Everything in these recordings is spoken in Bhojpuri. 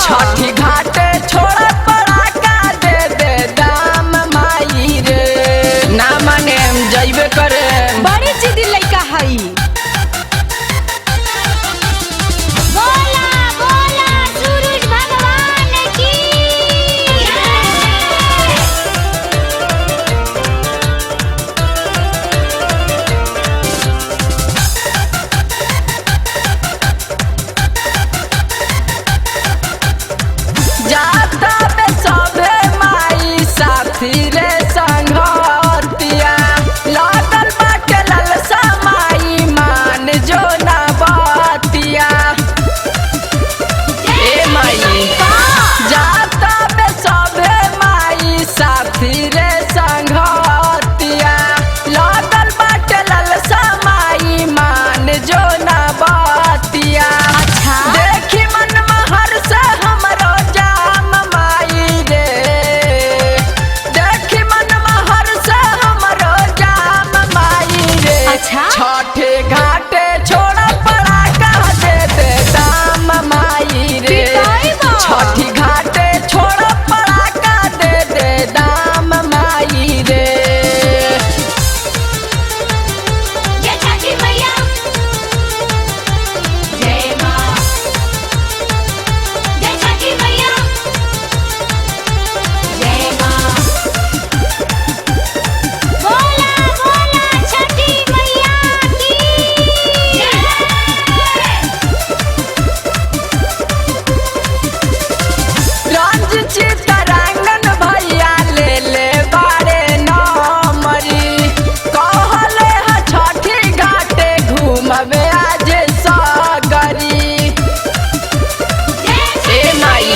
छठी घाटे छोड़ा पड़ाका दे दे दाम माई रे। ना माने जइबे करे, बड़ी जिद्दी लइका हई। बोला बोला सूरज भगवान की जाता बे सभे माई साथी रे संगतिया, लागल बाटे ललसा माई मान जो ना बतिया। ए माई जाता बे सभे माई साथी रे संगतिया, लागल बाटे ललसा माई मान जो ना बतिया। अच्छा देखी मन महर से हमरो जाम माई रे, देखी मन महर से हमरो जाम माई रे। अच्छा। छठे घाटे छोड़ा पड़ाका दे दे दाम माई रे। पिटाई बा। छठी घाटे छोड़ा पड़ाका दे दे दाम माई रे। जय छठी मैया जय माँ जय छठी मैया जय माँ बोला बोला छठी मैया की जय। रंज चितरंगन भैया ले ले बारे नमरी, कहले ह छठी घाटे घूमबे आज सगरी। ए माई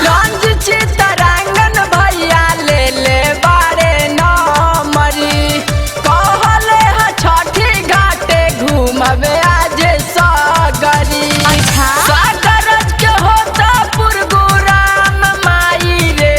रंज चितरंगन भैया ले ले बारे नमरी, कहले ह छठी घाटे घूमबे आज सगरी। अच्छा। सागरज के होता पुरगुराम माई रे,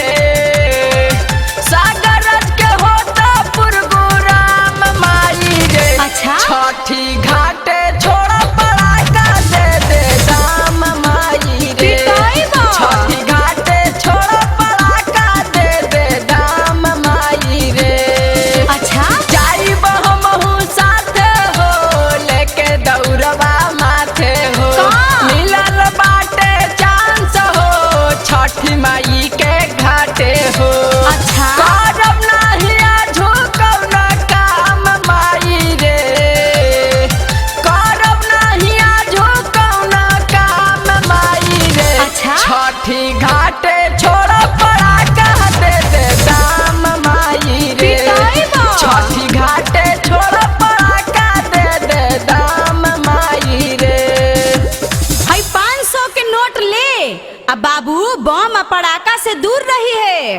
सागरज के होता पुरगुराम माई रे। अच्छा। छठी घाटे छोड़ा पड़ाका दे दे दाम माई रे। पिटाई बा। छठी घाटे छोड़ा पड़ाका दे दे दाम माई रे। अच्छा जाइब हमहू साथे हो, लेके दौड़बा माथे हो। का? मिलल बाटे चांस हो, छठी माई